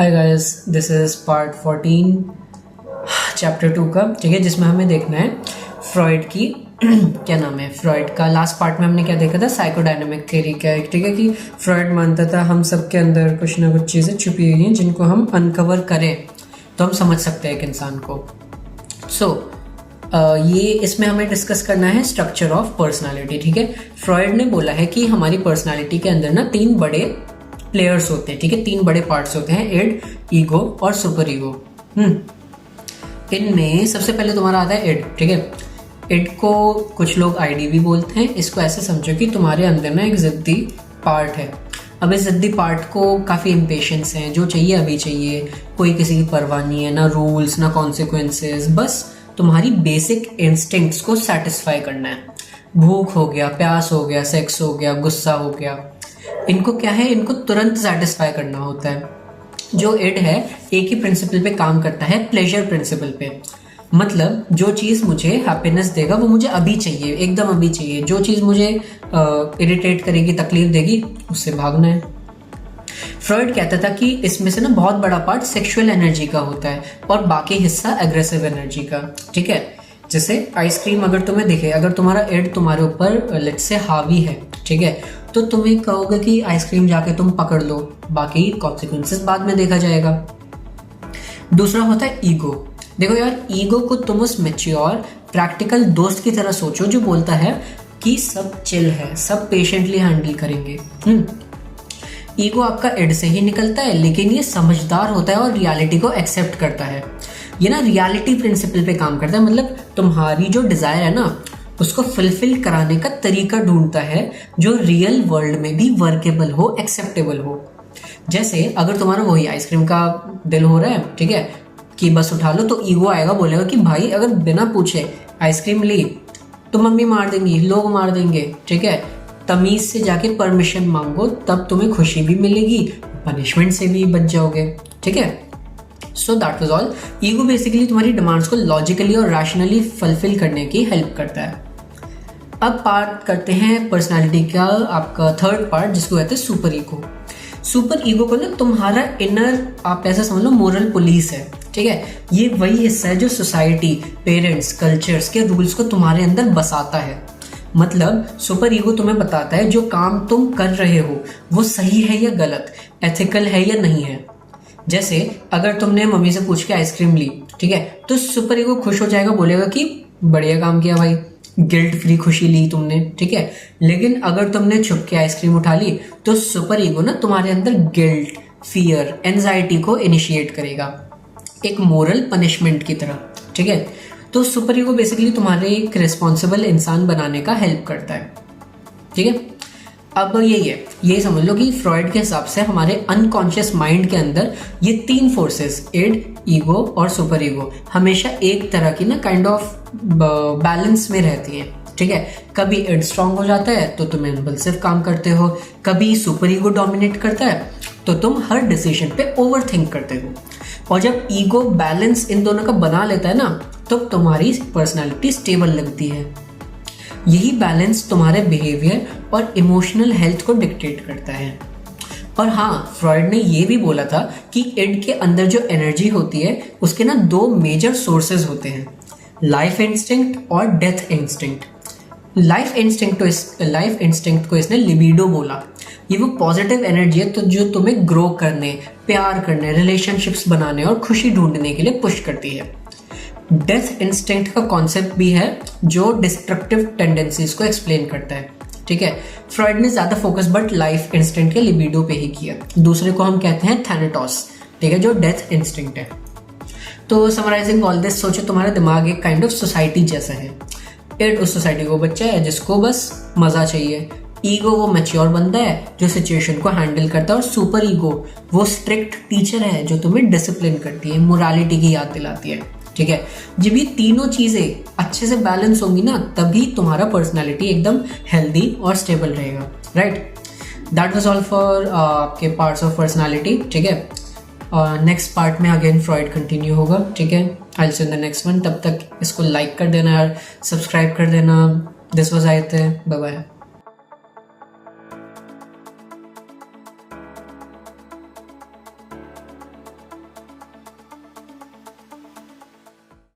Hi guys, this is part 14 chapter 2 का, ठीक है, जिसमें हमें देखना है फ्रॉइड की क्या नाम है, फ्रॉइड का लास्ट पार्ट में हमने क्या देखा था, साइकोडायनामिक थ्योरी क्या है, ठीक है, कि फ्रॉइड मानता था हम सबके अंदर कुछ ना कुछ चीज़ें छुपी हुई हैं जिनको हम अनकवर करें तो हम समझ सकते हैं एक इंसान को। ये इसमें हमें डिस्कस करना है स्ट्रक्चर ऑफ पर्सनालिटी, ठीक है। फ्रॉइड ने बोला है कि हमारी पर्सनालिटी के अंदर ना 3 बड़े प्लेयर्स होते हैं, ठीक है, 3 बड़े पार्ट्स होते हैं, इड, ईगो और सुपर ईगो। इनमें सबसे पहले तुम्हारा आता है इड, ठीक है। इड को कुछ लोग आईडी भी बोलते हैं। इसको ऐसे समझो कि तुम्हारे अंदर ना एक जिद्दी पार्ट है। अब इस जिद्दी पार्ट को काफ़ी इम्पेशेंस है, जो चाहिए अभी चाहिए, कोई किसी की परवाह नहीं है, ना रूल्स ना कॉन्सिक्वेंसेस, बस तुम्हारी बेसिक इंस्टिंक्ट्स को सेटिस्फाई करना है। भूख हो गया, प्यास हो गया, सेक्स हो गया, गुस्सा हो गया, इनको क्या है, इनको तुरंत सेटिस्फाई करना होता है। जो इड है एक ही प्रिंसिपल पे काम करता है, प्लेजर प्रिंसिपल पे। मतलब जो चीज़ मुझे हैप्पीनेस देगा वो मुझे अभी चाहिए, एकदम अभी चाहिए। जो चीज़ मुझे इरिटेट करेगी, तकलीफ देगी, उससे भागना है। फ्रॉइड कहता था कि इसमें से ना बहुत बड़ा पार्ट सेक्सुअल एनर्जी का होता है और बाकी हिस्सा एग्रेसिव एनर्जी का, ठीक है। जैसे आइसक्रीम अगर तुम्हें दिखे, अगर तुम्हारा इड तुम्हारे ऊपर लेट्स से हावी है, ठीक है, तो तुम्हें कहोगे कि आइसक्रीम जाके तुम पकड़ लो, बाकी कॉन्सिक्वेंसेस बाद में देखा जाएगा। दूसरा होता है ईगो। देखो यार, ईगो को तुम उस मैच्योर प्रैक्टिकल दोस्त की तरह सोचो जो बोलता है कि सब चिल है, सब पेशेंटली हैंडल करेंगे। ईगो आपका इड से ही निकलता है, लेकिन ये समझदार होता है और रियलिटी को एक्सेप्ट करता है। ये ना रियलिटी प्रिंसिपल पे काम करता है, मतलब तुम्हारी जो डिजायर है ना उसको फुलफिल कराने का तरीका ढूंढता है जो रियल वर्ल्ड में भी वर्केबल हो, एक्सेप्टेबल हो। जैसे अगर तुम्हारा वही आइसक्रीम का दिल हो रहा है, ठीक है, कि बस उठा लो, तो ईगो आएगा, बोलेगा कि भाई अगर बिना पूछे आइसक्रीम ली तो मम्मी मार देंगी, लोग मार देंगे, ठीक है। तमीज से जाके परमिशन मांगो, तब तुम्हें खुशी भी मिलेगी, पनिशमेंट से भी बच जाओगे, ठीक है। So that was all. Ego basically तुम्हारी डिमांड्स को लॉजिकली और रैशनली फुलफिल करने की हेल्प करता है। अब बात करते हैं पर्सनालिटी का आपका थर्ड पार्ट, जिसको कहते हैं सुपर ईगो। सुपर ईगो को ना तुम्हारा इनर, आप ऐसा समझ लो, मोरल पुलिस है, ठीक है। ये वही हिस्सा है जो सोसाइटी, पेरेंट्स, कल्चर्स के रूल्स को तुम्हारे अंदर बसाता है। मतलब सुपर ईगो तुम्हें बताता है जो काम तुम कर रहे हो वो सही है या गलत, एथिकल है या नहीं है। जैसे अगर तुमने मम्मी से पूछ के आइसक्रीम ली, ठीक है, तो सुपर ईगो खुश हो जाएगा, बोलेगा कि बढ़िया काम किया भाई, गिल्ट फ्री खुशी ली तुमने, ठीक है। लेकिन अगर तुमने छुप के आइसक्रीम उठा ली तो सुपर ईगो ना तुम्हारे अंदर गिल्ट, फियर, एंजाइटी को इनिशिएट करेगा, एक मोरल पनिशमेंट की तरह, ठीक है। तो सुपर ईगो बेसिकली तुम्हारे एक रिस्पॉन्सिबल इंसान बनाने का हेल्प करता है, ठीक है। अब यही समझ लो कि फ्रॉइड के हिसाब से हमारे अनकॉन्शियस माइंड के अंदर ये 3 फोर्सेस, इड, ईगो और सुपर ईगो, हमेशा एक तरह की ना काइंड ऑफ बैलेंस में रहती हैं, ठीक है। कभी इड स्ट्रांग हो जाता है तो तुम इम्पल्सिव काम करते हो, कभी सुपर ईगो डोमिनेट करता है तो तुम हर डिसीजन पे ओवर थिंक करते हो। और जब ईगो बैलेंस इन दोनों का बना लेता है ना, तो तुम्हारी पर्सनालिटी स्टेबल लगती है। यही बैलेंस तुम्हारे बिहेवियर और इमोशनल हेल्थ को डिक्टेट करता है। और हाँ, फ्रॉइड ने ये भी बोला था कि इड के अंदर जो एनर्जी होती है उसके ना 2 मेजर सोर्सेज होते हैं, लाइफ इंस्टिंक्ट और डेथ इंस्टिंक्ट। लाइफ इंस्टिंक्ट को इसने लिबिडो बोला। ये वो पॉजिटिव एनर्जी है तो जो तुम्हें ग्रो करने, प्यार करने, रिलेशनशिप्स बनाने और खुशी ढूंढने के लिए पुश करती है। डेथ इंस्टिंक्ट का कॉन्सेप्ट भी है जो डिस्ट्रक्टिव टेंडेंसीज को एक्सप्लेन करता है, ठीक है। फ्रॉइड ने ज्यादा फोकस बट लाइफ इंस्टिंक्ट के लिबिडो पे ही किया। दूसरे को हम कहते हैं थैनेटोस, ठीक है, जो डेथ इंस्टिंक्ट है। तो समराइजिंग ऑल दिस, सोचो तुम्हारा दिमाग एक काइंड ऑफ सोसाइटी जैसा है। इड उस सोसाइटी को बच्चा है जिसको बस मजा चाहिए, ईगो वो मैच्योर बंदा है जो सिचुएशन को हैंडल करता है, और सुपर ईगो वो स्ट्रिक्ट टीचर है जो तुम्हें डिसिप्लिन करती है, मोरालिटी की याद दिलाती है, ठीक है। जब ये तीनों चीजें अच्छे से बैलेंस होंगी ना, तभी तुम्हारा पर्सनालिटी एकदम हेल्दी और स्टेबल रहेगा, right. That was all for आपके पार्ट्स ऑफ पर्सनालिटी, ठीक है। नेक्स्ट पार्ट में अगेन फ्रॉइड कंटिन्यू होगा, ठीक है। I will see in the next one. तब तक इसको लाइक कर देना यार, सब्सक्राइब कर देना। दिस वाज आयत, बाय बाय।